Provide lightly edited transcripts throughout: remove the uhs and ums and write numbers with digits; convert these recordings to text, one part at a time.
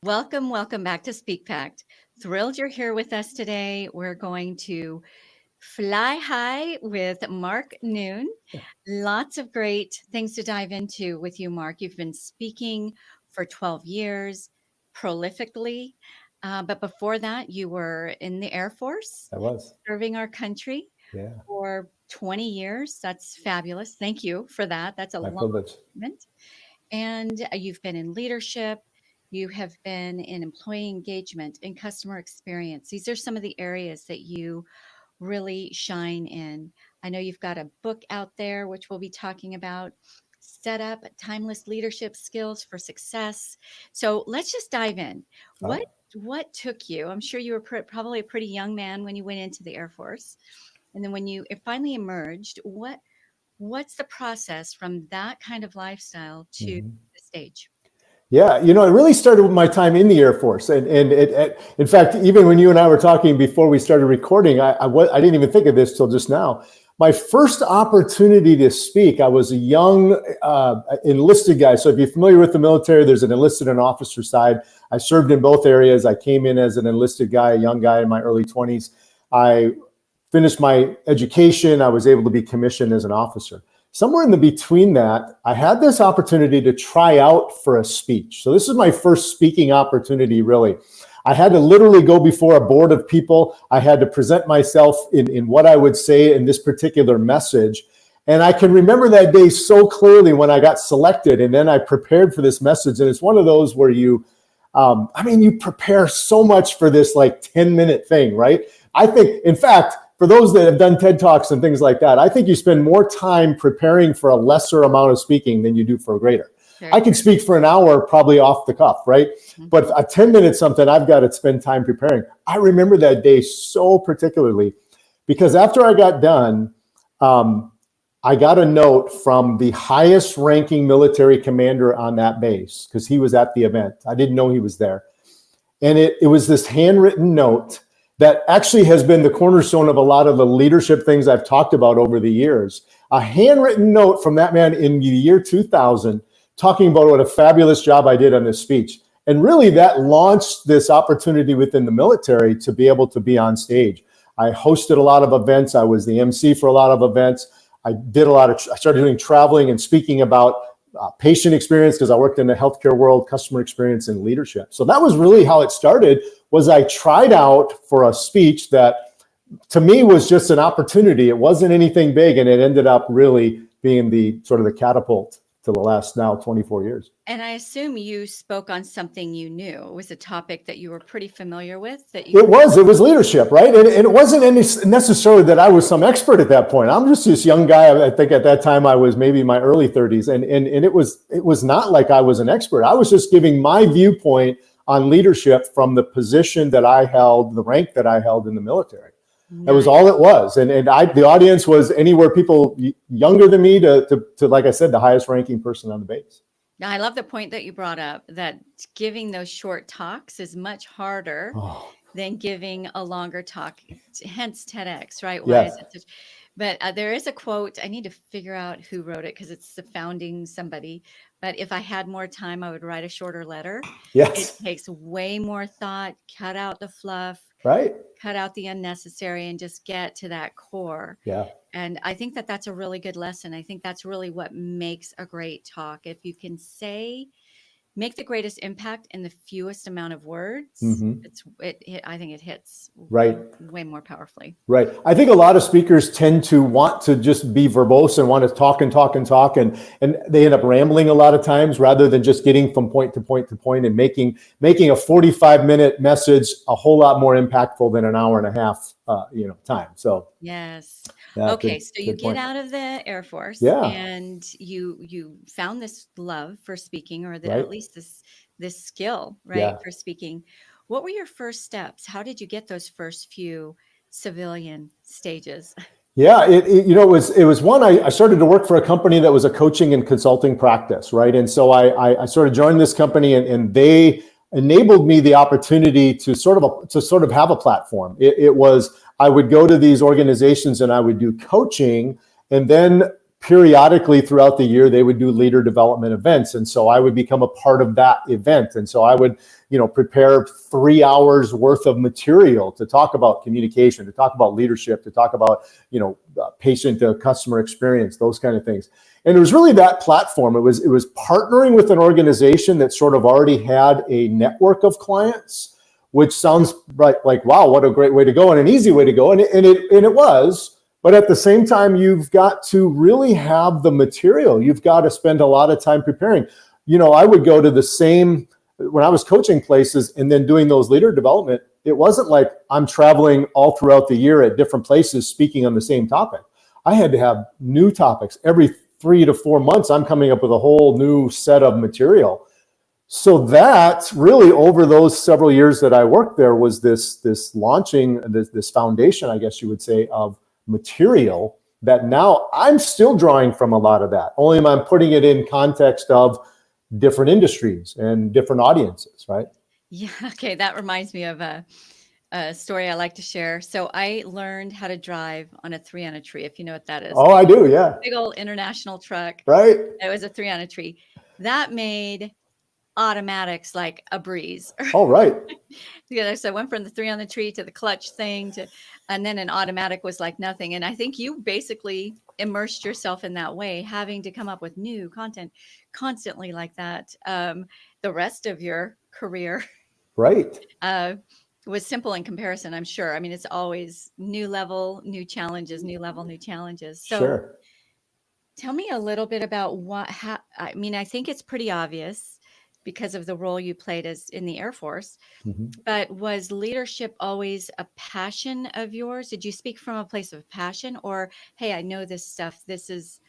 Welcome, welcome back to Speak Pact. Thrilled you're here with us today. We're going to fly high with Mark Noon. Lots of great things to dive into with you, Mark. You've been speaking for 12 years prolifically. But before that, you were in the Air Force I was. serving our country Yeah, for 20 years. That's fabulous. Thank you for that. That's a my long privilege. commitment. And you've been in leadership, you have been in employee engagement and customer experience. These are some of the areas that you really shine in. I know you've got a book out there, which we'll be talking about. Set up timeless leadership skills for success. So let's just dive in. What Oh, what took you? I'm sure you were probably a pretty young man when you went into the Air Force, and then when you finally emerged, what's the process from that kind of lifestyle to mhm. the stage? Yeah, it really started with my time in the Air Force, and in fact, even when you and I were talking before we started recording, I didn't even think of this till just now. My first opportunity to speak, I was a young enlisted guy. So if you're familiar with the military, there's an enlisted and officer side. I served in both areas. I came in as an enlisted guy, a young guy in my early 20s. I finished my education. I was able to be commissioned as an officer. Somewhere in the between that, I had this opportunity to try out for a speech. So this is my first speaking opportunity, really. I had to literally go before a board of people. I had to present myself in what I would say in this particular message. And I can remember that day so clearly when I got selected, and then I prepared for this message. And it's one of those where you prepare so much for this like 10-minute thing, right? I think, in fact, for those that have done TED Talks and things like that, I think you spend more time preparing for a lesser amount of speaking than you do for a greater. I can speak for an hour probably off the cuff, right? Mhm. But a 10-minute something, I've got to spend time preparing. I remember that day so particularly because after I got done, I got a note from the highest ranking military commander on that base because he was at the event. I didn't know he was there. And it was this handwritten note that actually has been the cornerstone of a lot of the leadership things I've talked about over the years. A handwritten note from that man in the year 2000 talking about what a fabulous job I did on this speech. And really that launched this opportunity within the military to be able to be on stage. I hosted a lot of events. I was the MC for a lot of events. I started doing traveling and speaking about patient experience because I worked in the healthcare world, customer experience, and leadership. So that was really how it started. Was I tried out for a speech that to me was just an opportunity. It wasn't anything big, and it ended up really being the sort of the catapult to the last now 24 years. And I assume you spoke on something you knew. It was a topic that you were pretty familiar with. It was leadership, right? And it wasn't necessarily that I was some expert at that point. I'm just this young guy. I think at that time I was maybe my early 30s, and it was not like I was an expert. I was just giving my viewpoint on leadership from the position that I held, the rank that I held in the military. That was all it was. And the audience was anywhere people younger than me to like I said, the highest ranking person on the base. Now, I love the point that you brought up that giving those short talks is much harder than giving a longer talk, hence TEDx, right? Why Yes. is it such? But there is a quote. I need to figure out who wrote it because it's the founding somebody. But if I had more time, I would write a shorter letter. It Yes. takes way more thought, cut out the fluff, Right. cut out the unnecessary, and just get to that core. Yeah. And I think that that's a really good lesson. I think that's really what makes a great talk. If you can make the greatest impact in the fewest amount of words, Mm-hmm. I think it hits Right. way more powerfully. Right. I think a lot of speakers tend to want to just be verbose and want to talk and talk and talk, and they end up rambling a lot of times rather than just getting from point to point to point and making a 45-minute message a whole lot more impactful than an hour and a half time. So Yes. yeah, Okay, good, so you good get point. out of the Air Force Yeah. and you found this love for speaking, or Right. at least this skill, right, Yeah. for speaking. What were your first steps? How did you get those first few civilian stages? Yeah, it was one, I started to work for a company that was a coaching and consulting practice, right? And so I sort of joined this company, and they enabled me the opportunity to sort of have a platform. It was, I would go to these organizations and I would do coaching, and then periodically throughout the year, they would do leader development events. And so I would become a part of that event. And so I would, prepare 3 hours worth of material to talk about communication, to talk about leadership, to talk about, patient to customer experience, those kind of things. And it was really that platform. It was partnering with an organization that sort of already had a network of clients, which sounds like wow, what a great way to go and an easy way to go. And it was. But at the same time, you've got to really have the material. You've got to spend a lot of time preparing. I would go to the same, when I was coaching places and then doing those leader development, it wasn't like I'm traveling all throughout the year at different places speaking on the same topic. I had to have new topics. Every 3 to 4 months, I'm coming up with a whole new set of material. So that really, over those several years that I worked there, was this launching, this foundation, I guess you would say, of material that now I'm still drawing from a lot of that, only I'm putting it in context of different industries and different audiences, right? Yeah. Okay. That reminds me of a story I like to share. So I learned how to drive on a 3 on a tree, if you know what that is. Oh, I do. Yeah. Big old international truck. Right. It was a 3 on a tree. That made automatics like a breeze. Oh, right. Yeah, so I went from the 3 on the tree to the clutch thing and then an automatic was like nothing. And I think you basically immersed yourself in that way, having to come up with new content constantly like that. The rest of your career, right, was simple in comparison, I'm sure. I mean, it's always new level, new challenges, new level, new challenges. So sure. Tell me a little bit about I think it's pretty obvious because of the role you played as in the Air Force, but was leadership always a passion of yours? Did you speak from a place of passion, or, hey, I know this stuff, this is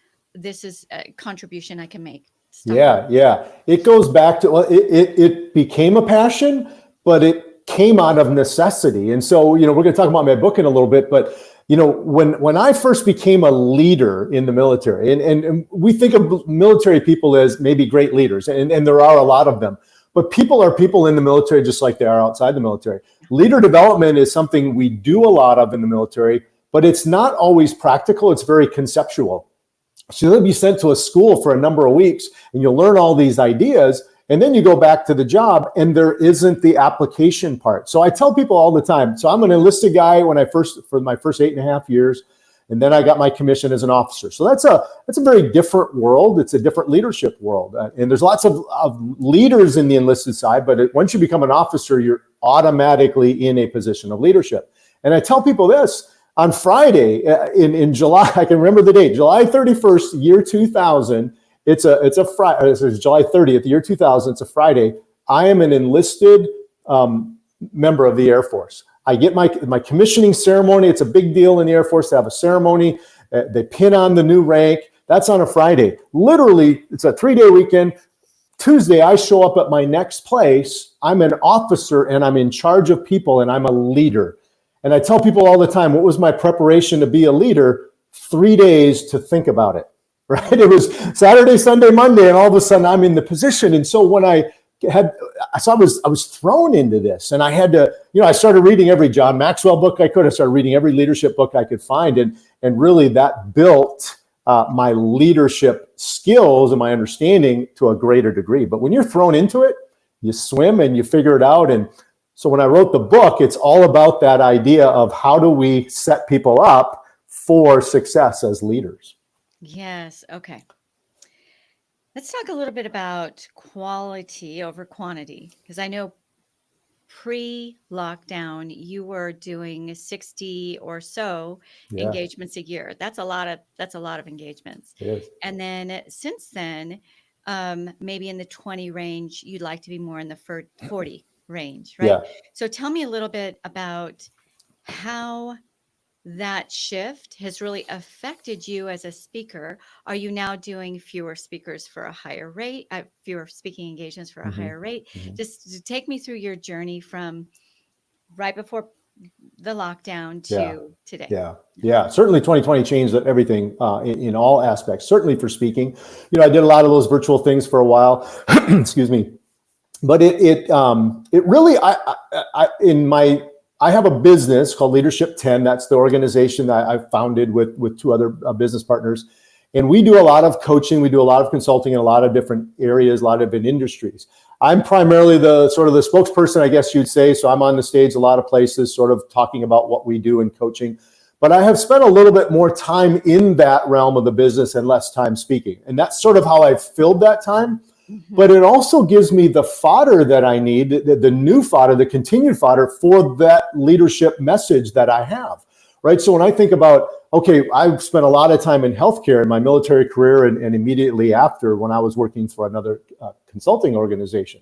a contribution I can make? Yeah. It goes back to, it became a passion, but it came out of necessity. And so, we're going to talk about my book in a little bit, but when I first became a leader in the military, and we think of military people as maybe great leaders, and there are a lot of them, but people are people in the military just like they are outside the military. Leader development is something we do a lot of in the military, but it's not always practical. It's very conceptual. So you'll be sent to a school for a number of weeks and you'll learn all these ideas. And then you go back to the job and there isn't the application part. So I tell people all the time, so I'm an enlisted guy for my first 8.5 years. And then I got my commission as an officer. So that's a very different world. It's a different leadership world. And there's lots of leaders in the enlisted side, but once you become an officer, you're automatically in a position of leadership. And I tell people this, on Friday in July, I can remember the date, July 31st, year 2000, it's a Friday, it's July 30th, year 2000, it's a Friday. I am an enlisted member of the Air Force. I get my commissioning ceremony. It's a big deal in the Air Force to have a ceremony. They pin on the new rank. That's on a Friday. Literally, it's a 3-day weekend. Tuesday, I show up at my next place. I'm an officer and I'm in charge of people and I'm a leader. And I tell people all the time, what was my preparation to be a leader? 3 days to think about it, right? It was Saturday, Sunday, Monday, and all of a sudden I'm in the position. And so when I was thrown into this, and I had to, I started reading every John Maxwell book I could. I started reading every leadership book I could find. And really that built my leadership skills and my understanding to a greater degree. But when you're thrown into it, you swim and you figure it out. And so when I wrote the book, it's all about that idea of how do we set people up for success as leaders. Yes. Okay. Let's talk a little bit about quality over quantity, because I know pre-lockdown you were doing 60 or so engagements a year. That's a lot of engagements. It is. And then since then, maybe in the 20 range, you'd like to be more in the 40 range, right? Yeah. So tell me a little bit about how that shift has really affected you as a speaker. Are you now doing fewer speakers for a higher rate, fewer speaking engagements for a higher rate? Just take me through your journey from right before the lockdown to today. Yeah. Certainly 2020 changed everything in all aspects, certainly for speaking. I did a lot of those virtual things for a while, excuse me. But it really, I have a business called Leadership 10. That's the organization that I founded with 2 other business partners. And we do a lot of coaching, we do a lot of consulting in a lot of different areas, a lot of different industries. I'm primarily the sort of the spokesperson, I guess you'd say. So I'm on the stage a lot of places, sort of talking about what we do in coaching. But I have spent a little bit more time in that realm of the business and less time speaking. And that's sort of how I've filled that time. But it also gives me the fodder that I need, the new fodder, the continued fodder for that leadership message that I have, right? So when I think about, okay, I've spent a lot of time in healthcare in my military career and immediately after when I was working for another consulting organization.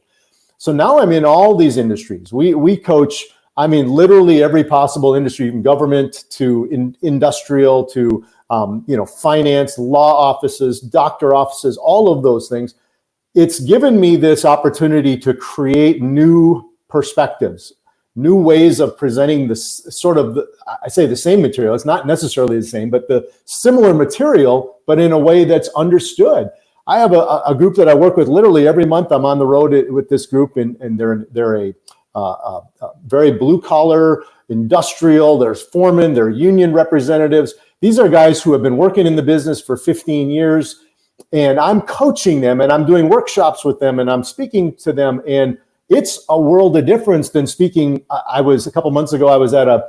So now I'm in all these industries. We coach, I mean, literally every possible industry, from government to industrial to, finance, law offices, doctor offices, all of those things. It's given me this opportunity to create new perspectives, new ways of presenting this sort of, I say the same material. It's not necessarily the same, but the similar material, but in a way that's understood. I have a group that I work with literally every month. I'm on the road with this group, and they're a very blue collar, industrial. There's foremen, they're union representatives. These are guys who have been working in the business for 15 years. And I'm coaching them and I'm doing workshops with them and I'm speaking to them. And it's a world of difference than speaking. A couple months ago, I was at a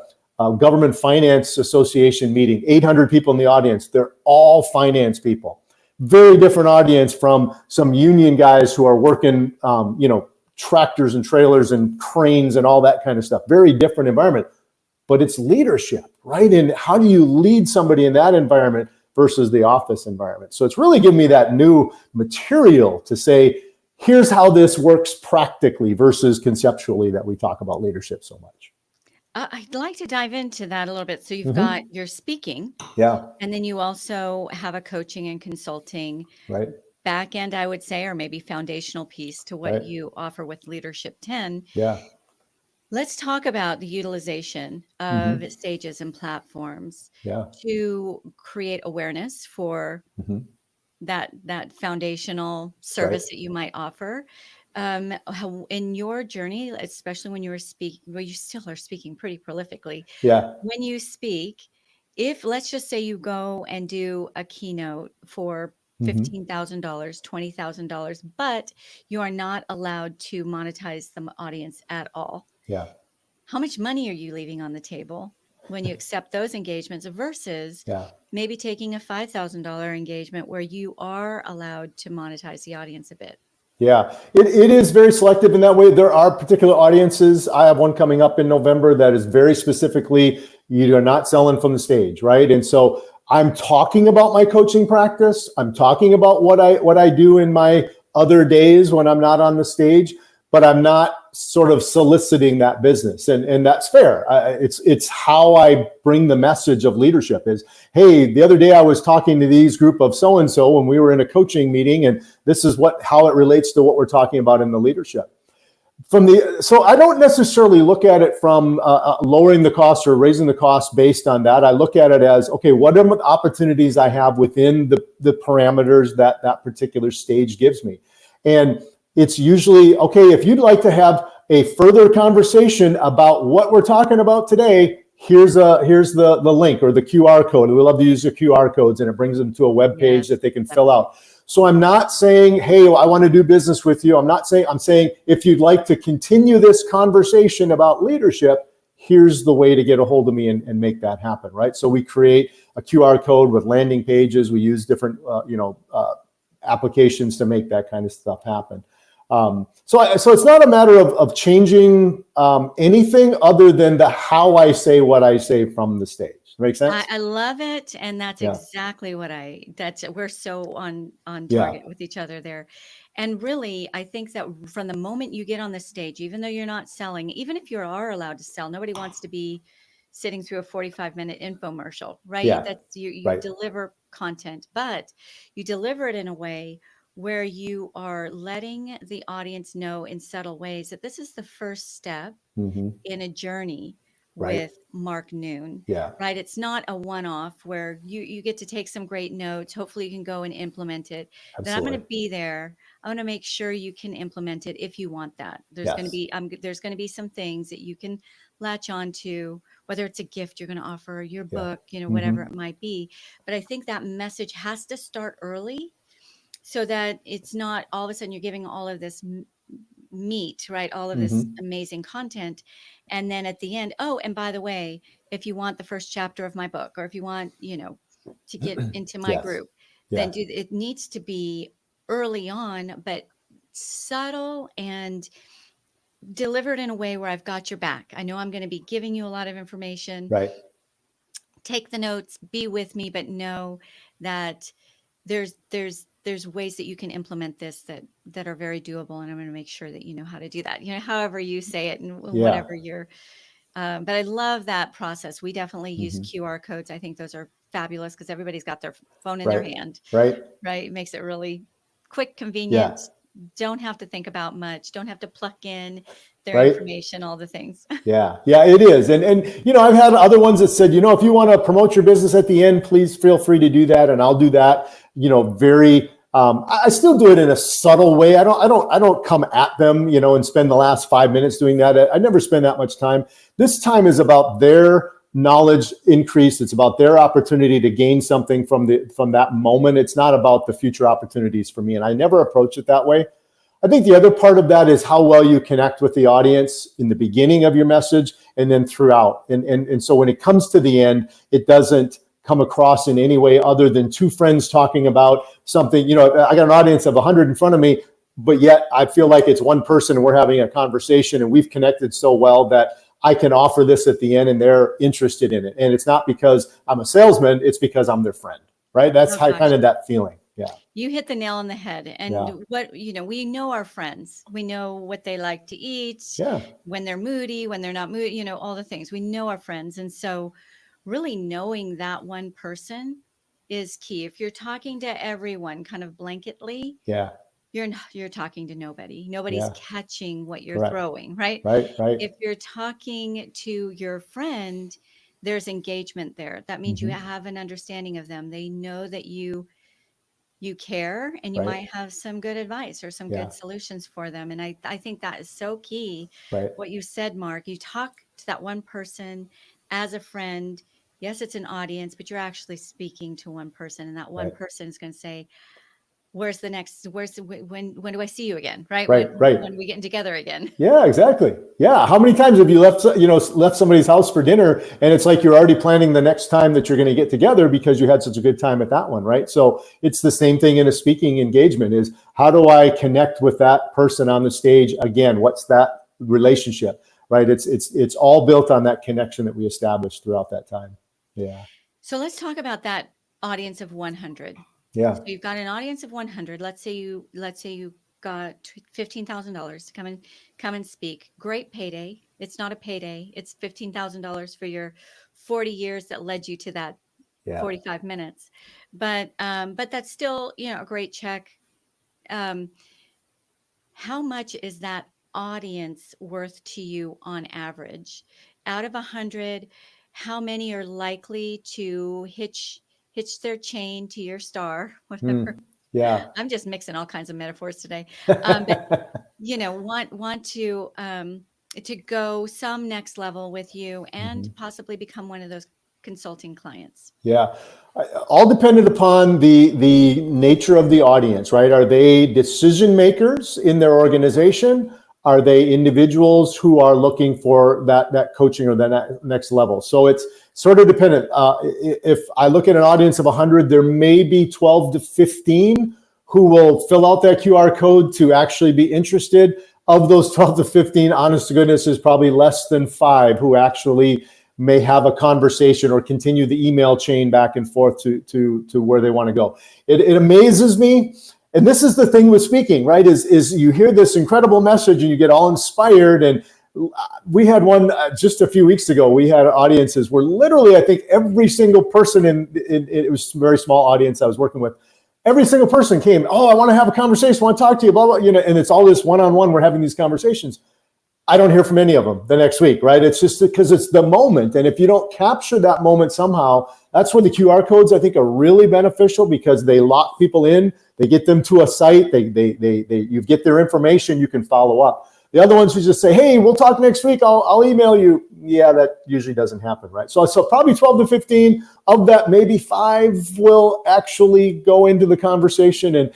Government Finance Association meeting, 800 people in the audience. They're all finance people. Very different audience from some union guys who are working, tractors and trailers and cranes and all that kind of stuff. Very different environment, but it's leadership, right? And how do you lead somebody in that environment versus the office environment? So it's really given me that new material to say, here's how this works practically versus conceptually that we talk about leadership so much. I'd like to dive into that a little bit. So you've got your speaking, and then you also have a coaching and consulting back end, I would say, or maybe foundational piece to what you offer with Leadership 10. Let's talk about the utilization of stages and platforms to create awareness for that foundational service that you might offer. How, in your journey, especially when you were speaking, well, you still are speaking pretty prolifically. When you speak, if let's just say you go and do a keynote for $15,000, $20,000, but you are not allowed to monetize the audience at all. How much money are you leaving on the table when you accept those engagements versus maybe taking a $5,000 engagement where you are allowed to monetize the audience a bit? It is very selective in that way. There are particular audiences. I have one coming up in November that is very specifically, you're not selling from the stage, right? And so I'm talking about my coaching practice. I'm talking about what I do in my other days when I'm not on the stage, but I'm not sort of soliciting that business. And that's fair. It's how I bring the message of leadership is, hey, the other day I was talking to these group of so-and-so when we were in a coaching meeting, and this is how it relates to what we're talking about in the leadership. So I don't necessarily look at it from lowering the cost or raising the cost based on that. I look at it as, okay, what are the opportunities I have within the parameters that particular stage gives me? And it's usually, okay, if you'd like to have a further conversation about what we're talking about today, here's the link or the QR code. We love to use the QR codes, and it brings them to a web page that they can fill out. So I'm not saying, hey, I want to do business with you. I'm saying, if you'd like to continue this conversation about leadership, here's the way to get a hold of me and make that happen, right? So we create a QR code with landing pages. We use different, applications to make that kind of stuff happen. So it's not a matter of changing anything other than how I say what I say from the stage. Make sense? I love it, and that's exactly what we're so on target with each other there. And really, I think that from the moment you get on the stage, even though you're not selling, even if you are allowed to sell, nobody wants to be sitting through a 45-minute infomercial, right? That's you deliver content, but you deliver it in a way where you are letting the audience know in subtle ways that this is the first step in a journey Right. with Mark Noon, Yeah. right? It's not a one-off where you get to take some great notes. Hopefully you can go and implement it. Then I'm going Absolutely. to be there. I'm going to make sure you can implement it if you want that. There's going to Yes. be there's going to be some things that you can latch on to, whether it's a gift you're going to offer, your Yeah. book, whatever Hmm. it might be. But I think that message has to start early so that it's not all of a sudden you're giving all of this meat, right? All of this Hmm. amazing content. And then at the end, oh, and by the way, if you want the first chapter of my book, or if you want, to get into my Yes. group, then Yeah. it needs to be early on, but subtle and delivered in a way where I've got your back. I know I'm going to be giving you a lot of information. Right. Take the notes, be with me, but know that there's ways that you can implement this that are very doable, and I'm going to make sure that you know how to do that, however you say it, and Yeah. whatever you're but I love that process. We definitely use Hmm. QR codes. I think those are fabulous because everybody's got their phone in their Right. hand, Right. right? It makes it really quick, Yeah. convenient. Don't have to think about much. Don't have to pluck in their Right. information, all the things. Yeah, yeah, it is. And I've had other ones that said, if you want to promote your business at the end, please feel free to do that, and I'll do that. Very. I still do it in a subtle way. I don't come at them, and spend the last 5 minutes doing that. I never spend that much time. This time is about their knowledge increase. It's about their opportunity to gain something from that moment. It's not about the future opportunities for me, and I never approach it that way. I think the other part of that is how well you connect with the audience in the beginning of your message and then throughout. And so when it comes to the end, it doesn't come across in any way other than two friends talking about something. I got an audience of 100 in front of me, but yet I feel like it's one person and we're having a conversation and we've connected so well that I can offer this at the end and they're interested in it. And it's not because I'm a salesman, it's because I'm their friend, right? That's Oh how gosh, kind of that feeling. Yeah. you hit the nail on the head. Yeah. And we know our friends. We know what they like to eat, Yeah. when they're moody, when they're not moody, all the things. We know our friends. And so really knowing that one person is key. If you're talking to everyone kind of blanketly, Yeah. you're talking to nobody. Nobody's Yeah. catching what you're Correct. throwing, right? Right. Right. If you're talking to your friend, there's engagement there. That means you Hmm. have an understanding of them. They know that you care, and you Right. might have some good advice or some Yeah. good solutions for them. And I think that is so key. Right. What you said, Mark, you talk to that one person as a friend. Yes, it's an audience, but you're actually speaking to one person, and that one Right. person is going to say, when do I see you again? Right? Right. Right. When are we getting together again? Yeah, exactly. Yeah. How many times have you left somebody's house for dinner and it's like you're already planning the next time that you're going to get together because you had such a good time at that one, right? So it's the same thing in a speaking engagement is how do I connect with that person on the stage again? What's that relationship, right? It's all built on that connection that we established throughout that time. Yeah. So let's talk about that audience of 100. So Yeah. you've got an audience of 100. Let's say you got $15,000 to come and speak. Great payday. It's not a payday. It's $15,000 for your 40 years that led you to that Yeah. 45 minutes. But that's still, a great check. Um, how much is that audience worth to you on average? Out of 100, how many are likely to hitch their chain to your star, whatever? Mm. Yeah. I'm just mixing all kinds of metaphors today. But want to go some next level with you and Mhm. possibly become one of those consulting clients. Yeah, all dependent upon the nature of the audience, right? Are they decision makers in their organization? Are they individuals who are looking for that coaching or that next level? So it's sort of dependent. If I look at an audience of 100, there may be 12 to 15 who will fill out that QR code to actually be interested. Of those 12 to 15, honest to goodness, is probably less than 5 who actually may have a conversation or continue the email chain back and forth to where they want to go. It amazes me. And this is the thing with speaking, right? Is you hear this incredible message and you get all inspired. And we had one just a few weeks ago. We had audiences where literally, I think every single person in it was a very small audience I was working with. Every single person came, oh, I want to have a conversation, I want to talk to you, blah, blah, and it's all this one-on-one, we're having these conversations. I don't hear from any of them the next week, right? It's just because it's the moment. And if you don't capture that moment somehow, that's where the QR codes, I think, are really beneficial, because they lock people in. They get them to a site. You get their information. You can follow up. The other ones who just say, hey, we'll talk next week. I'll email you. Yeah, that usually doesn't happen, right? So probably 12 to 15 of that, maybe 5 will actually go into the conversation. And,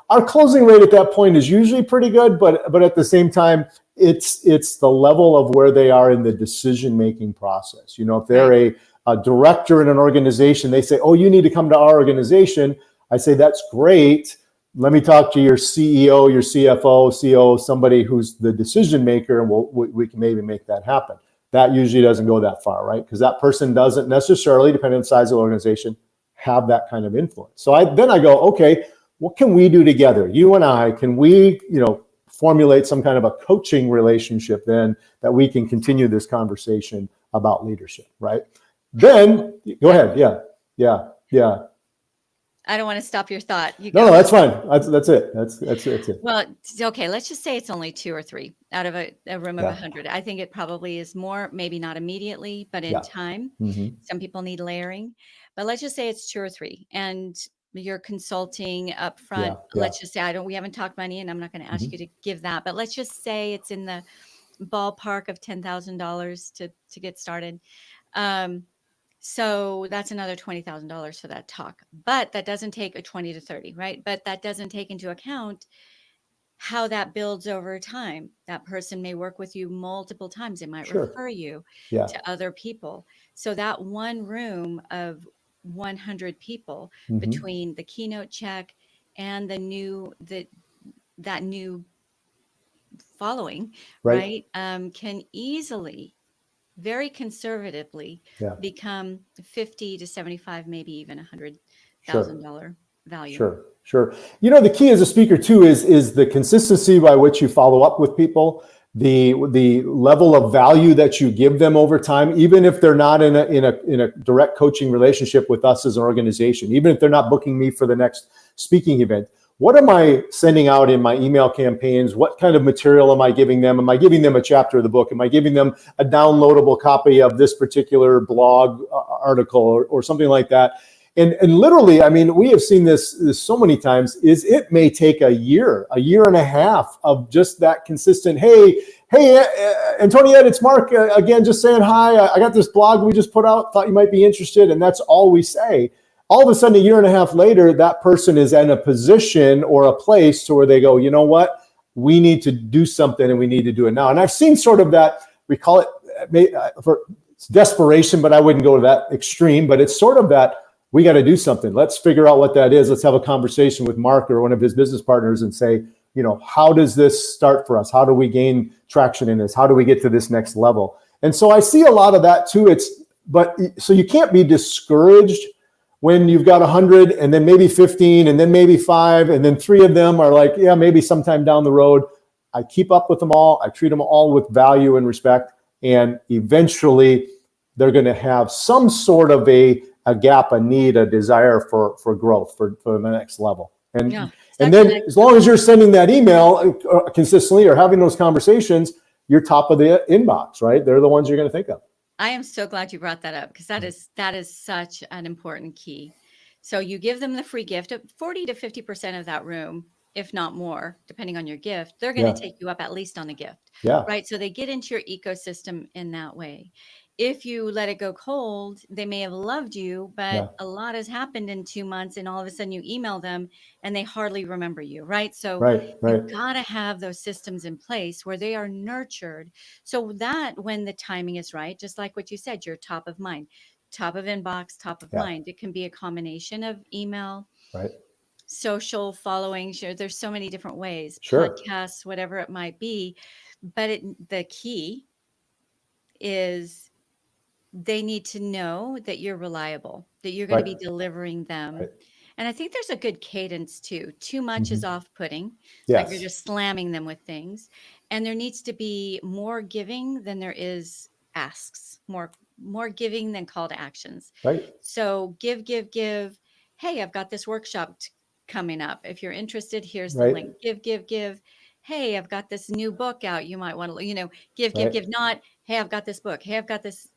our closing rate at that point is usually pretty good, but at the same time, it's the level of where they are in the decision-making process. If they're a director in an organization, they say, oh, you need to come to our organization. I say, that's great. Let me talk to your CEO, your CFO, COO, somebody who's the decision maker, and we can maybe make that happen. That usually doesn't go that far, right? Because that person doesn't necessarily, depending on the size of the organization, have that kind of influence. So then I go, okay, what can we do together? You and I, can we, formulate some kind of a coaching relationship then that we can continue this conversation about leadership, right? Then go ahead. Yeah. I don't want to stop your thought. No, that's fine. That's it. That's it. Well, okay. Let's just say it's only 2 or 3 out of a room of 100. I think it probably is more, maybe not immediately, but in time. Some people need layering, but let's just say it's 2 or 3, and you're consulting up front. Let's just say we haven't talked money, and I'm not going to ask you to give that, but let's just say it's in the ballpark of $10,000 to get started. So that's another $20,000 for that talk, but that doesn't take a 20 to 30, right? But that doesn't take into account how that builds over time. That person may work with you multiple times. They might refer you to other people. So that one room of 100 people between the keynote check and that new following, right? Can easily, very conservatively, become 50 to 75, maybe even $100,000 value. Sure. The key as a speaker too is the consistency by which you follow up with people, the level of value that you give them over time, even if they're not in a direct coaching relationship with us as an organization, even if they're not booking me for the next speaking event. What am I sending out in my email campaigns? What kind of material am I giving them? Am I giving them a chapter of the book? Am I giving them a downloadable copy of this particular blog article or something like that? And literally, I mean, we have seen this so many times, is it may take a year and a half of just that consistent, hey, Antoniette, it's Mark again, just saying hi. I got this blog we just put out, thought you might be interested. And that's all we say. All of a sudden, a year and a half later, that person is in a position or a place to where they go, you know what, we need to do something and we need to do it now. And I've seen sort of that, we call it for desperation, but I wouldn't go to that extreme, but it's sort of that, we got to do something. Let's figure out what that is. Let's have a conversation with Mark or one of his business partners and say, how does this start for us? How do we gain traction in this? How do we get to this next level? And so I see a lot of that too. So you can't be discouraged when you've got 100 and then maybe 15 and then maybe 5 and then 3 of them are like, yeah, maybe sometime down the road. I keep up with them all. I treat them all with value and respect. And eventually they're going to have some sort of a gap, a need, a desire for growth, for the next level. And then as long as you're sending that email consistently or having those conversations, you're top of the inbox, right? They're the ones you're going to think of. I am so glad you brought that up, because that is such an important key. So you give them the free gift of 40 to 50% of that room, if not more, depending on your gift. They're going to take you up at least on the gift, right? So they get into your ecosystem in that way. If you let it go cold, they may have loved you, but a lot has happened in 2 months, and all of a sudden you email them and they hardly remember you, right? So you've got to have those systems in place where they are nurtured, so that when the timing is right, just like what you said, you're top of mind, top of inbox, top of mind. It can be a combination of email, social following. There's so many different ways, podcasts, whatever it might be. But the key is they need to know that you're reliable, that you're going to be delivering them. And I think there's a good cadence too. Too much is off-putting. It's like you're just slamming them with things. And there needs to be more giving than there is asks, more giving than call to actions. So give. Hey, I've got this workshop coming up. If you're interested, here's the link. Give. hey, I've got this new book out. You might want to, Right. give, not, hey, I've got this book. Hey, I've got this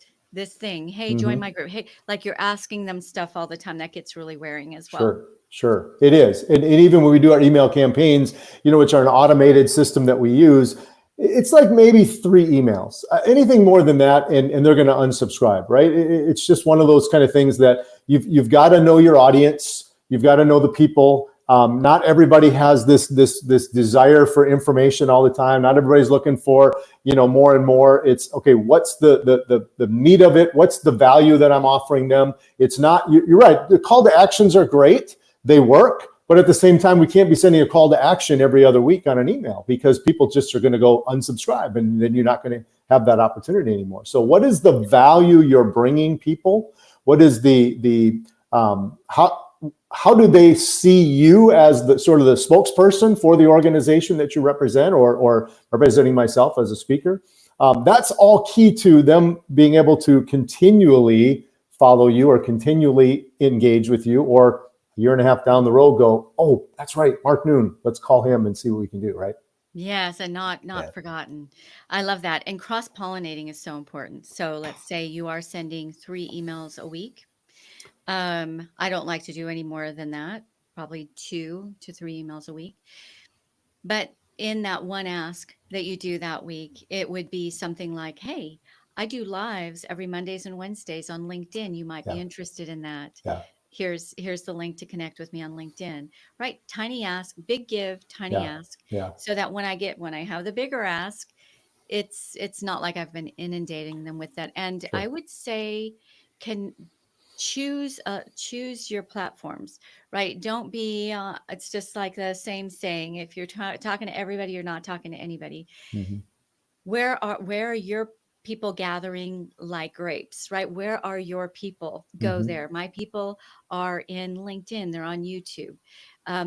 thing. Hey, join Hmm. my group. Hey, like you're asking them stuff all the time. That gets really wearing as well. Sure, sure. It is. And even when we do our email campaigns, which are an automated system that we use, it's like maybe 3 emails. Anything more than that, and they're going to unsubscribe, right? It's just one of those kind of things that you've got to know your audience. You've got to know the people. Not everybody has this desire for information all the time. Not everybody's looking for more and more. It's okay. What's the meat of it? What's the value that I'm offering them? It's not. You're right. The call to actions are great. They work. But at the same time, we can't be sending a call to action every other week on an email, because people just are going to go unsubscribe, and then you're not going to have that opportunity anymore. So what is the value you're bringing people? What is how do they see you as the sort of the spokesperson for the organization that you represent, or representing myself as a speaker? That's all key to them being able to continually follow you or continually engage with you, or a year and a half down the road go, oh, that's right, Mark Noon, let's call him and see what we can do, right? Yes, and not Yeah. forgotten. I love that. And cross-pollinating is so important. So let's say you are sending 3 emails a week. I don't like to do any more than that, probably 2 to 3 emails a week. But in that one ask that you do that week, it would be something like, hey, I do lives every Mondays and Wednesdays on LinkedIn. You might be Yeah. interested in that. Yeah. Here's the link to connect with me on LinkedIn. Right? Tiny ask, big give, tiny Yeah. ask. Yeah. So that when I have the bigger ask, it's not like I've been inundating them with that. And I Sure. would say, can choose your platforms, right? Don't be it's just like the same saying, if you're talking to everybody, you're not talking to anybody. Mm-hmm. Where are your people gathering like grapes, right? Where are your people? Go Mm-hmm. there. My people are in LinkedIn, they're on YouTube.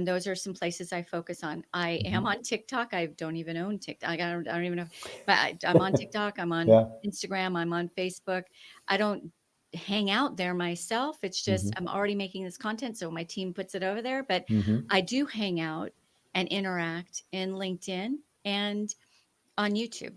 Those are some places I focus on. I Mm-hmm. am on TikTok. I don't even own TikTok. I don't even know, but I'm on TikTok, I'm on Yeah. Instagram, I'm on Facebook. I don't hang out there myself. It's Mm-hmm. just I'm already making this content, so my team puts it over there. But Mm-hmm. I do hang out and interact in LinkedIn and on YouTube,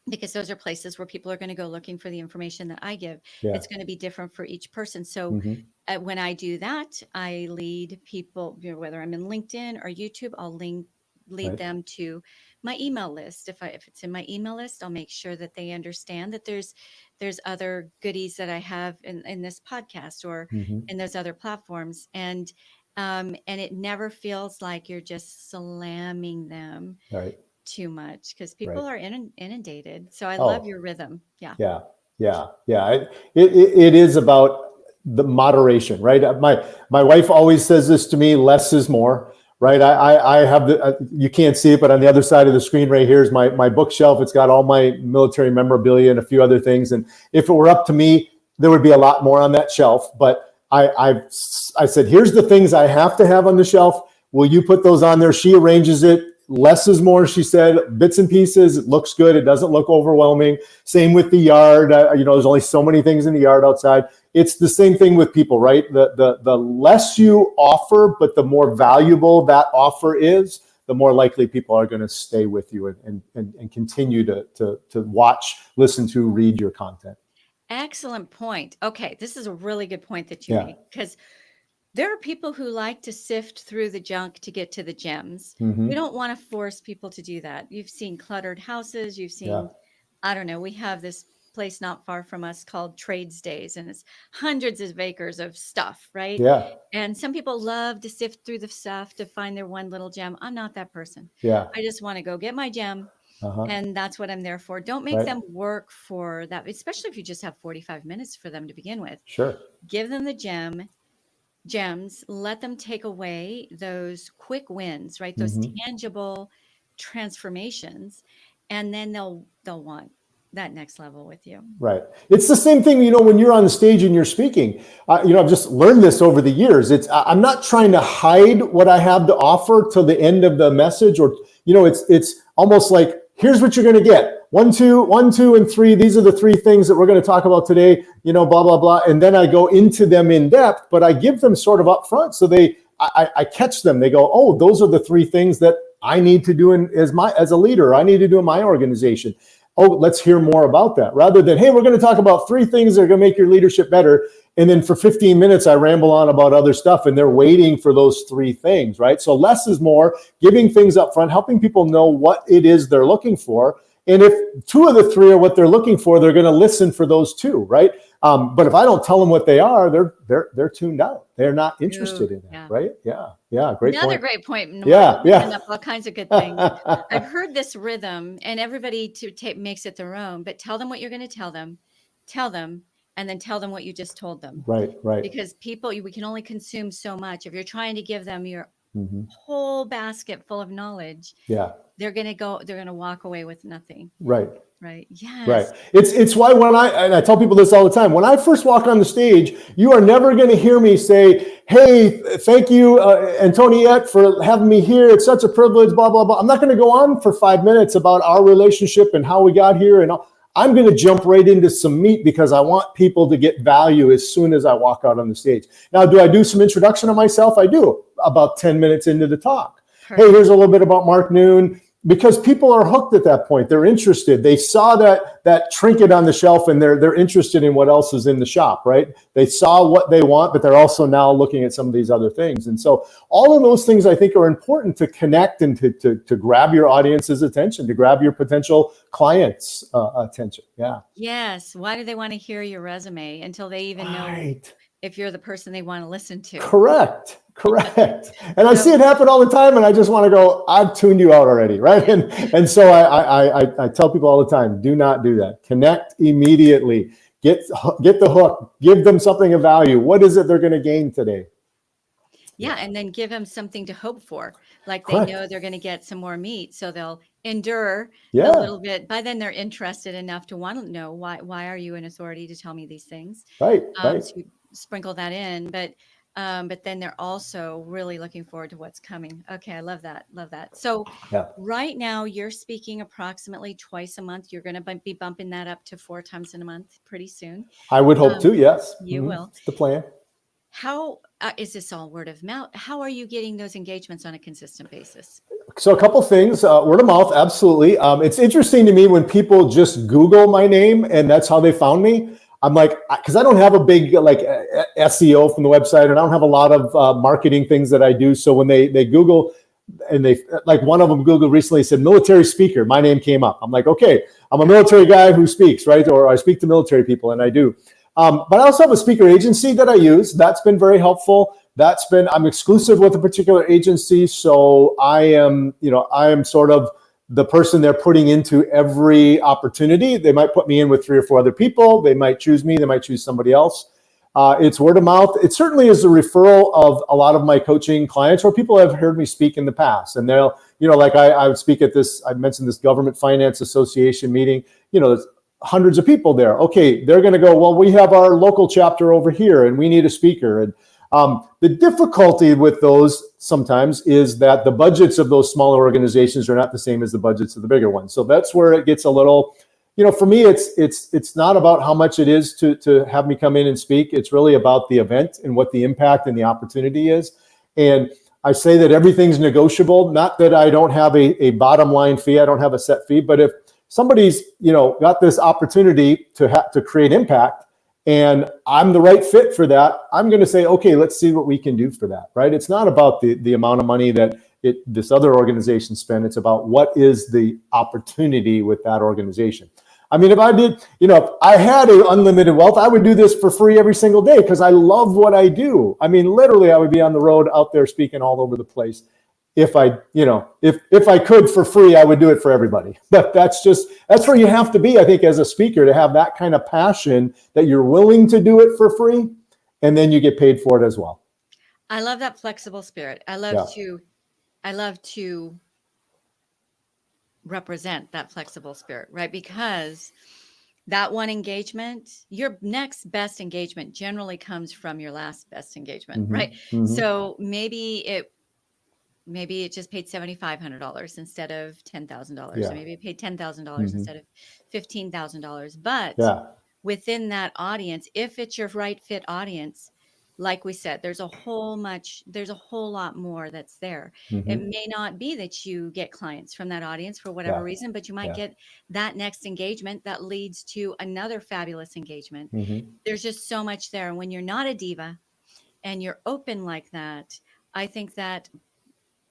because those are places where people are going to go looking for the information that I give. Yeah. It's going to be different for each person. So Mm-hmm. when I do that, I lead people, whether I'm in LinkedIn or YouTube, I'll lead Right. them to my email list. If it's in my email list, I'll make sure that they understand that there's other goodies that I have in this podcast or Mm-hmm. in those other platforms. And it never feels like you're just slamming them Right. too much, because people Right. are inundated. So I love Oh, your rhythm. Yeah. yeah, yeah, yeah. It is about the moderation, right? My wife always says this to me: less is more, right? I have you can't see it, but on the other side of the screen right here is my bookshelf. It's got all my military memorabilia and a few other things. And if it were up to me, there would be a lot more on that shelf. But I said, here's the things I have to have on the shelf. Will you put those on there? She arranges it. Less is more, she said. Bits and pieces. It looks good. It doesn't look overwhelming. Same with the yard. There's only so many things in the yard outside. It's the same thing with people, right? The less you offer, but the more valuable that offer is, the more likely people are going to stay with you and continue to watch, listen to, read your content. Excellent point. Okay. This is a really good point that you Yeah. make, because there are people who like to sift through the junk to get to the gems. Mm-hmm. We don't want to force people to do that. You've seen cluttered houses. You've Yeah. seen, I don't know, we have this place not far from us called Trades Days, and it's hundreds of acres of stuff, right? Yeah. And some people love to sift through the stuff to find their one little gem. I'm not that person. Yeah. I just want to go get my gem, Uh-huh. and that's what I'm there for. Don't make Right. them work for that, especially if you just have 45 minutes for them to begin with. Sure. Give them the gems, let them take away those quick wins, right? Those Mm-hmm. tangible transformations, and then they'll want that next level with you. Right. It's the same thing, when you're on the stage and you're speaking. I've just learned this over the years. I'm not trying to hide what I have to offer till the end of the message, or it's almost like, here's what you're going to get. 1, 2, and 3. These are the 3 things that we're going to talk about today. Blah blah blah, and then I go into them in depth, but I give them sort of up front, so I catch them. They go, oh, those are the 3 things that I need to do as a leader, I need to do in my organization. Oh, let's hear more about that, rather than, hey, we're going to talk about 3 things that are going to make your leadership better. And then for 15 minutes, I ramble on about other stuff, and they're waiting for those 3 things, right? So less is more, giving things up front, helping people know what it is they're looking for. And if 2 of the 3 are what they're looking for, they're going to listen for those 2, right? But if I don't tell them what they are, they're tuned out. They're not interested in that, right? Yeah, great Another point. great point. Yeah. Up all kinds of good things. I've heard this rhythm, and everybody makes it their own. But tell them what you're going to tell them, and then tell them what you just told them. Right. Because people, we can only consume so much. If you're trying to give them your whole basket full of knowledge, they're going to walk away with nothing. Right. Yes. Right. It's why and I tell people this all the time, when I first walk on the stage, you are never going to hear me say, hey, thank you, Antoniette, for having me here. It's such a privilege, blah, blah, blah. I'm not going to go on for 5 minutes about our relationship and how we got here. And I'm going to jump right into some meat, because I want people to get value as soon as I walk out on the stage. Now, do I do some introduction of myself? I do, about 10 minutes into the talk. Perfect. Hey, here's a little bit about Mark Noon. Because people are hooked at that point. They're interested. They saw that trinket on the shelf, and they're interested in what else is in the shop, right? They saw what they want, but they're also now looking at some of these other things. And so all of those things, I think, are important to connect and to grab your audience's attention, to grab your potential clients' attention. Yeah. Yes. Why do they want to hear your resume until they even know if you're the person they want to listen to? Correct. And I see it happen all the time, and I just want to go, I've tuned you out already, right? And so I tell people all the time, do not do that. Connect immediately. Get the hook. Give them something of value. What is it they're going to gain today? Yeah, and then give them something to hope for. Like they know they're going to get some more meat, so they'll endure a little bit. By then, they're interested enough to want to know why are you an authority to tell me these things? Right. So you sprinkle that in, but then they're also really looking forward to what's coming. Okay, I love that. So right now, you're speaking approximately twice a month. You're going to be bumping that up to 4 times in a month pretty soon. I would hope to. Yes, you will. It's the plan. How is this all word of mouth? How are you getting those engagements on a consistent basis? So a couple things, word of mouth, absolutely. It's interesting to me when people just Google my name and that's how they found me. I'm like, because I don't have a big SEO from the website, and I don't have a lot of marketing things that I do. So when they Google, and they, like, one of them Googled recently, said military speaker, my name came up. I'm like, okay, I'm a military guy who speaks, right? Or I speak to military people, and I do. But I also have a speaker agency that I use. That's been very helpful. I'm exclusive with a particular agency. So I am sort of the person they're putting into every opportunity. They might put me in with 3 or 4 other people. They might choose me. They might choose somebody else. It's word of mouth. It certainly is a referral of a lot of my coaching clients, or people have heard me speak in the past. And they'll, like I would speak at this, I mentioned this Government Finance Association meeting, there's hundreds of people there. Okay, they're going to go, well, we have our local chapter over here and we need a speaker. And the difficulty with those sometimes is that the budgets of those smaller organizations are not the same as the budgets of the bigger ones. So that's where it gets a little, for me, it's not about how much it is to have me come in and speak. It's really about the event and what the impact and the opportunity is. And I say that everything's negotiable, not that I don't have a bottom line fee. I don't have a set fee, but if somebody's, got this opportunity to create impact, and I'm the right fit for that, I'm going to say, okay, let's see what we can do for that, right? It's not about the amount of money that this other organization spend. It's about what is the opportunity with that organization. I mean, if I did, if I had a unlimited wealth, I would do this for free every single day because I love what I do. I mean, literally, I would be on the road out there speaking all over the place. If I, if I could for free, I would do it for everybody. But that's where you have to be, I think, as a speaker, to have that kind of passion that you're willing to do it for free, and then you get paid for it as well. I love that flexible spirit. I love to represent that flexible spirit, right? Because that one engagement, your next best engagement generally comes from your last best engagement, right? Mm-hmm. So maybe it just paid $7,500 instead of $10,000. Yeah. Maybe it paid $10,000 instead of $15,000. But within that audience, if it's your right fit audience, like we said, there's a whole lot more that's there. It Hmm. may not be that you get clients from that audience for whatever Yeah. reason, but you might Yeah. get that next engagement that leads to another fabulous engagement. Hmm. There's just so much there. And when you're not a diva and you're open like that, I think that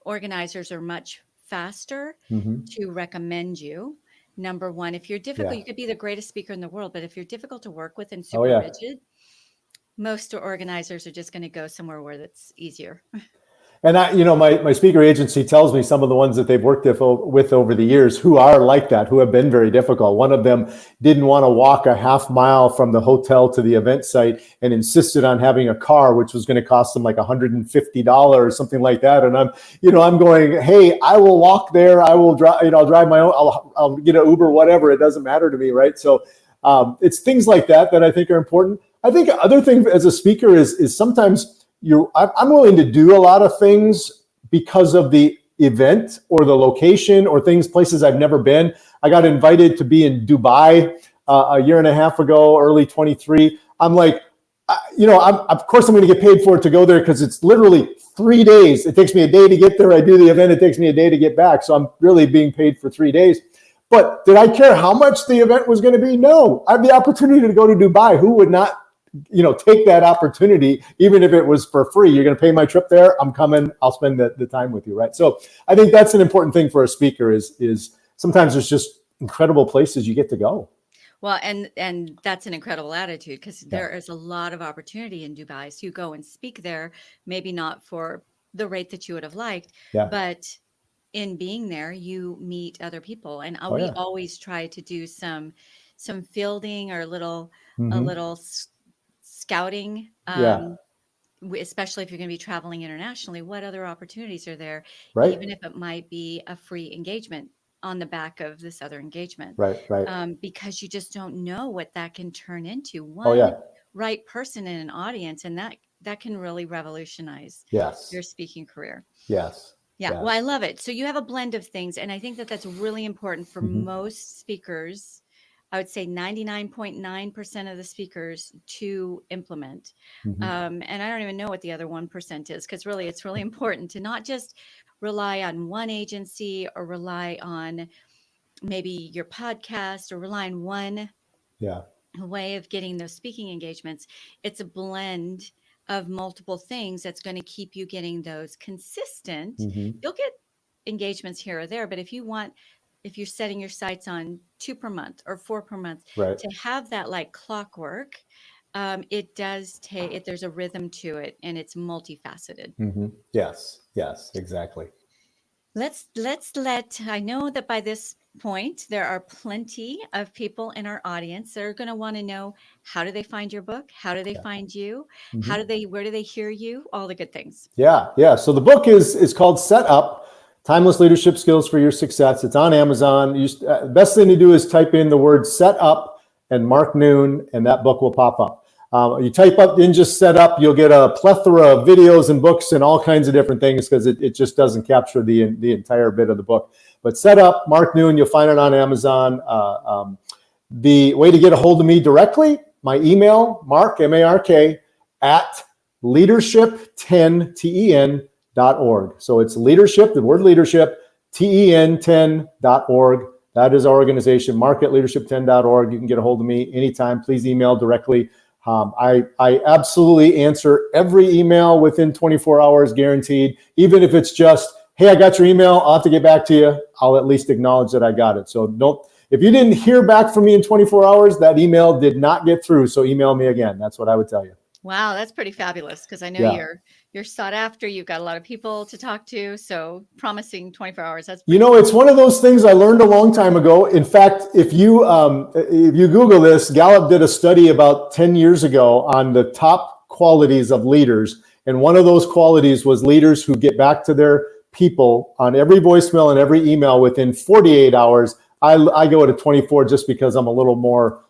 organizers are much faster Hmm. to recommend you. Number one, if you're difficult, Yeah. you could be the greatest speaker in the world, but if you're difficult to work with and Oh super yeah. rigid, most organizers are just going to go somewhere where that's easier. And my speaker agency tells me some of the ones that they've worked with over the years who are like that, who have been very difficult. One of them didn't want to walk a half mile from the hotel to the event site and insisted on having a car, which was going to cost them like $150 or something like that. And I'm going, hey, I will walk there. I will drive, I'll drive my own, I'll get an Uber, whatever. It doesn't matter to me. Right. So it's things like that I think are important. I think other thing as a speaker is sometimes I'm willing to do a lot of things because of the event or the location or places I've never been. I got invited to be in Dubai a year and a half ago, early 23. I'm like, of course I'm going to get paid for it to go there because it's literally 3 days. It takes me a day to get there. I do the event. It takes me a day to get back. So I'm really being paid for 3 days. But did I care how much the event was going to be? No. I have the opportunity to go to Dubai. Who would not take that opportunity, even if it was for free? You're going to pay my trip there. I'm coming. I'll spend the time with you. Right. So I think that's an important thing for a speaker is sometimes there's just incredible places you get to go. Well, and that's an incredible attitude because Yeah. there is a lot of opportunity in Dubai. So you go and speak there, maybe not for the rate that you would have liked, Yeah. but in being there, you meet other people. And Oh, we yeah. always try to do some fielding or a Mm-hmm. little scouting. Yeah. Especially if you're going to be traveling internationally, what other opportunities are there, Right. even if it might be a free engagement on the back of this other engagement, Right. Right. because you just don't know what that can turn into. Oh, One yeah. right person in an audience, and that can really revolutionize Yes. your speaking career. Yes. Yeah, well, I Yes. love it. So you have a blend of things, and I think that that's really important for Mm-hmm. most speakers. I would say 99.9% of the speakers to implement. Mm-hmm. And I don't even know what the other 1% is, because really it's really important to not just rely on one agency or rely on maybe your podcast or rely on one Yeah. way of getting those speaking engagements. It's a blend of multiple things that's going to keep you getting those consistent. Mm-hmm. You'll get engagements here or there, but if you're setting your sights on 2 per month or 4 per month, Right. to have that like clockwork, it does take it. There's a rhythm to it, and it's multifaceted. Mm-hmm. Yes. Yes. Exactly. I know that by this point, there are plenty of people in our audience that are going to want to know, how do they find your book? How do they Yeah. find you? Mm-hmm. Where do they hear you? All the good things. Yeah, yeah. So the book is called Set Up: Timeless Leadership Skills for Your Success. It's on Amazon. The best thing to do is type in the word "Set Up" and Mark Noon, and that book will pop up. You type up in just "Set Up," you'll get a plethora of videos and books and all kinds of different things, because it just doesn't capture the entire bit of the book. But "Set Up," Mark Noon, you'll find it on Amazon. The way to get a hold of me directly, my email, Mark, M-A-R-K, at leadership10ten.org. So it's leadership, the word leadership, ten10.org. That is our organization, mark at leadership10.org. You can get a hold of me anytime. Please email directly. I absolutely answer every email within 24 hours, guaranteed. Even if it's just, hey, I got your email, I'll have to get back to you. I'll at least acknowledge that I got it. So if you didn't hear back from me in 24 hours, that email did not get through. So email me again. That's what I would tell you. Wow, that's pretty fabulous, because I know Yeah. you're sought after. You've got a lot of people to talk to. So promising 24 hours. That's It's one of those things I learned a long time ago. In fact, if you Google this, Gallup did a study about 10 years ago on the top qualities of leaders. And one of those qualities was leaders who get back to their people on every voicemail and every email within 48 hours. I go to 24 just because I'm a little more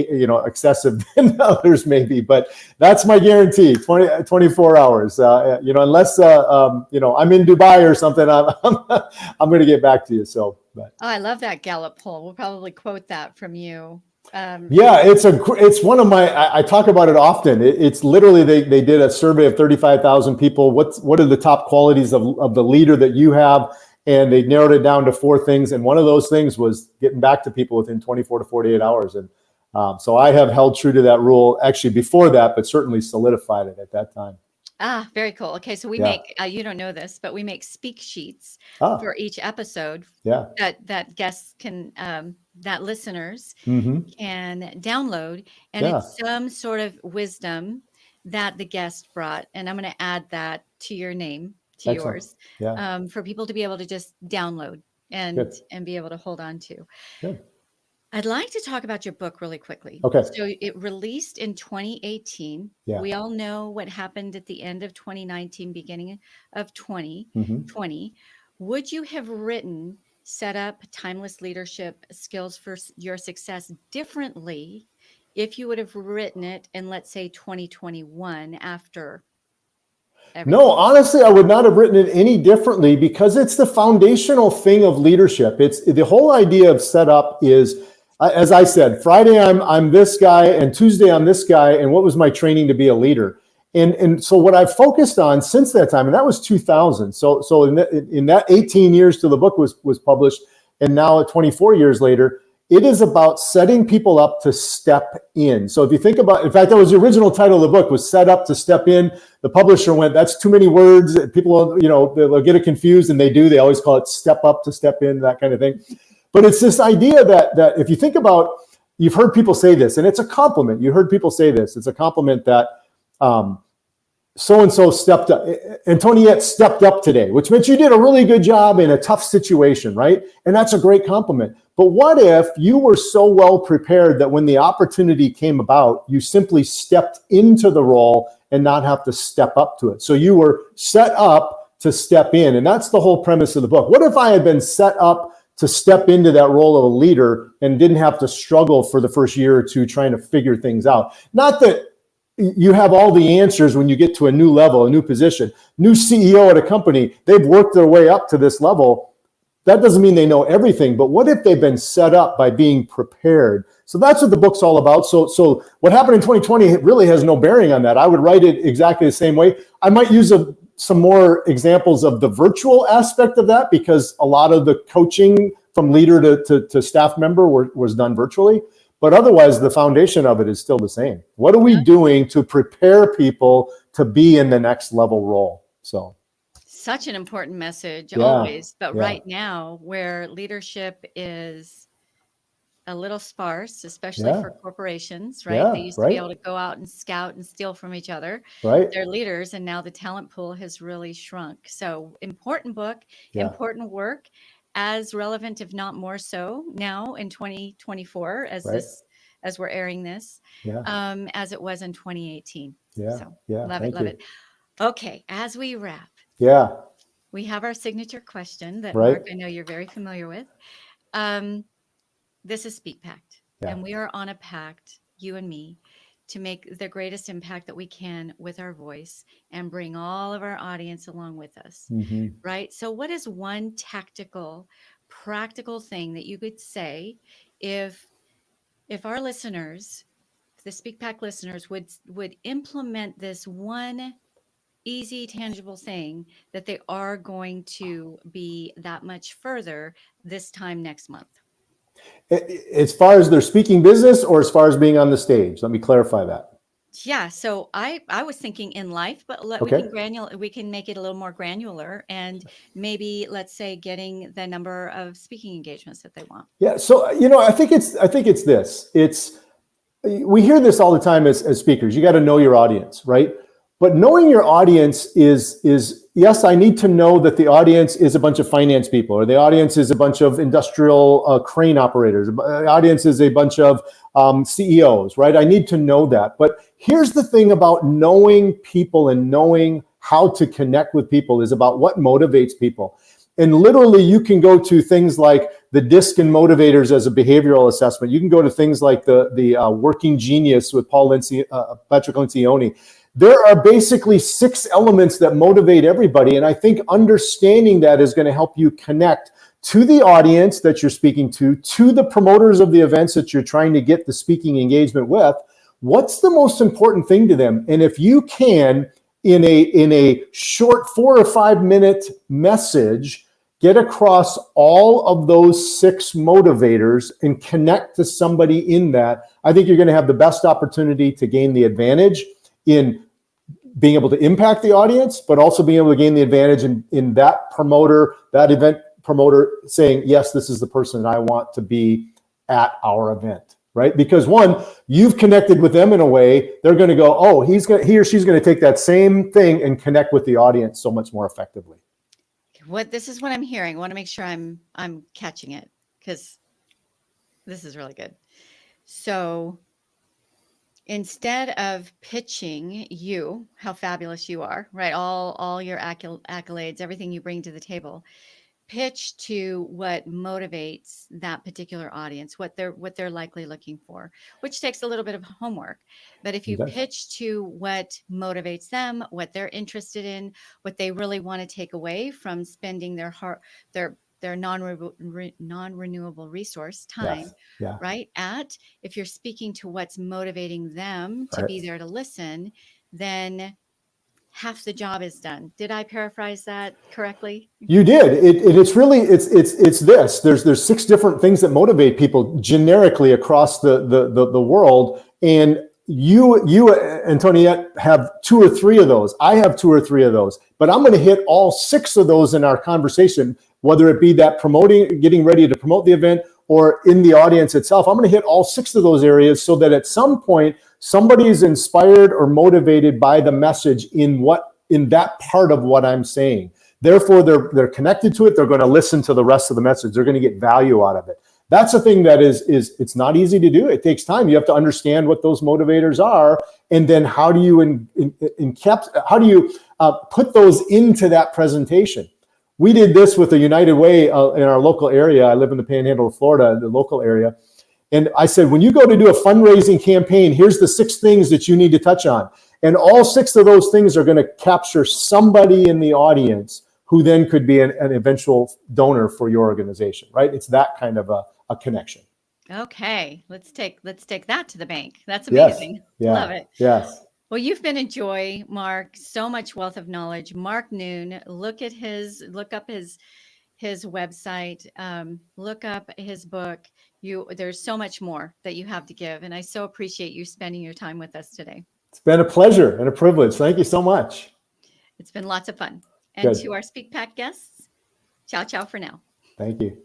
excessive than others maybe, but that's my guarantee, 24 hours. Unless I'm in Dubai or something, I'm going to get back to you. So, Oh, I love that Gallup poll. We'll probably quote that from you. Yeah, it's one of my, I talk about it often. It's literally, they did a survey of 35,000 people. What are the top qualities of the leader that you have? And they narrowed it down to 4 things. And one of those things was getting back to people within 24 to 48 hours. And so I have held true to that rule actually before that, but certainly solidified it at that time. Ah, very cool. Okay, so we make, you don't know this, but we make speak sheets for each episode that guests can, that listeners can download. And it's some sort of wisdom that the guest brought. And I'm going to add that to your name, to yours, for people to be able to just download and be able to hold on to. Good. I'd like to talk about your book really quickly. Okay. So it released in 2018. Yeah. We all know what happened at the end of 2019, beginning of 2020. Would you have written Set Up Timeless Leadership Skills for Your Success differently if you would have written it in, let's say, 2021 after everything? No, honestly, I would not have written it any differently because it's the foundational thing of leadership. It's the whole idea of Set Up is, as I said, Friday I'm this guy and Tuesday I'm this guy. And what was my training to be a leader? And so what I've focused on since that time, and that was 2000. So in that 18 years till the book was published, and now 24 years later, it is about setting people up to step in. So if you think about, in fact, that was the original title of the book, was Set Up to Step In. The publisher went, that's too many words. People, they'll get it confused, and they do. They always call it Step Up to Step In, that kind of thing. But it's this idea that if you think about, you've heard people say this, and it's a compliment. You heard people say this. It's a compliment that so-and-so stepped up. Antoniette stepped up today, which meant you did a really good job in a tough situation, right? And that's a great compliment. But what if you were so well prepared that when the opportunity came about, you simply stepped into the role and not have to step up to it? So you were set up to step in. And that's the whole premise of the book. What if I had been set up to step into that role of a leader and didn't have to struggle for the first year or two trying to figure things out? Not that you have all the answers when you get to a new level, a new position. New CEO at a company, they've worked their way up to this level. That doesn't mean they know everything, but what if they've been set up by being prepared? So that's what the book's all about. So what happened in 2020 really has no bearing on that. I would write it exactly the same way. I might use some more examples of the virtual aspect of that because a lot of the coaching from leader to staff member was done virtually. But otherwise, the foundation of it is still the same. What are we doing to prepare people to be in the next level role? So, such an important message always. But right now, where leadership is a little sparse, especially for corporations, right? They used to be able to go out and scout and steal from each other, their leaders, and now the talent pool has really shrunk. So, important book, important work. As relevant, if not more so, now in 2024, as we're airing this, as it was in 2018. So love it. Okay, as we wrap, we have our signature question that Mark, I know you're very familiar with. This is Speak Pact, and we are on a pact, you and me, to make the greatest impact that we can with our voice and bring all of our audience along with us, right? So what is one tactical, practical thing that you could say if our listeners, the Speak Pact listeners, would implement this one easy, tangible thing that they are going to be that much further this time next month? As far as their speaking business or as far as being on the stage? Let me clarify that. Yeah. So I was thinking in life, but we can make it a little more granular and maybe, let's say, getting the number of speaking engagements that they want. Yeah. So, I think it's this. We hear this all the time as speakers. You got to know your audience, right? But knowing your audience is yes, I need to know that the audience is a bunch of finance people, or the audience is a bunch of industrial crane operators. The audience is a bunch of CEOs, right? I need to know that. But here's the thing about knowing people and knowing how to connect with people is about what motivates people. And literally, you can go to things like the DISC and motivators as a behavioral assessment. You can go to things like the Working Genius with Patrick Lencioni. There are basically 6 elements that motivate everybody. And I think understanding that is going to help you connect to the audience that you're speaking to the promoters of the events that you're trying to get the speaking engagement with, what's the most important thing to them? And if you can, in a short 4 or 5 minute message, get across all of those 6 motivators and connect to somebody in that, I think you're going to have the best opportunity to gain the advantage in being able to impact the audience, but also being able to gain the advantage in that promoter, that event promoter saying, yes, this is the person that I want to be at our event, right? Because one, you've connected with them in a way, they're going to go, oh, he or she's going to take that same thing and connect with the audience so much more effectively. This is what I'm hearing. I want to make sure I'm catching it, because this is really good. So instead of pitching you, how fabulous you are, right? All your accolades, everything you bring to the table, pitch to what motivates that particular audience, what they're likely looking for, which takes a little bit of homework. But if you pitch to what motivates them, what they're interested in, what they really want to take away from spending their non-renewable resource time, right? If you're speaking to what's motivating them to be there to listen, then half the job is done. Did I paraphrase that correctly? You did. It's really this. There's 6 different things that motivate people generically across the world, and you Antoniette have 2 or 3 of those. I have 2 or 3 of those, but I'm going to hit all 6 of those in our conversation, whether it be that getting ready to promote the event, or in the audience itself. I'm going to hit all 6 of those areas so that at some point somebody is inspired or motivated by the message in that part of what I'm saying. Therefore, they're connected to it. They're going to listen to the rest of the message. They're going to get value out of it. That's a thing that is it's not easy to do. It takes time. You have to understand what those motivators are, and then how do you put those into that presentation. We did this with the United Way in our local area. I live in the Panhandle of Florida, the local area. And I said, when you go to do a fundraising campaign, here's the 6 things that you need to touch on. And all 6 of those things are going to capture somebody in the audience who then could be an eventual donor for your organization, right? It's that kind of a connection. Okay, let's take that to the bank. That's amazing. Yes. Yeah. Love it. Yes. Well, you've been a joy, Mark. So much wealth of knowledge. Mark Noon. Look up his website. Look up his book. There's so much more that you have to give, and I so appreciate you spending your time with us today. It's been a pleasure and a privilege. Thank you so much. It's been lots of fun. And to our Speak Pack guests, ciao, ciao for now. Thank you.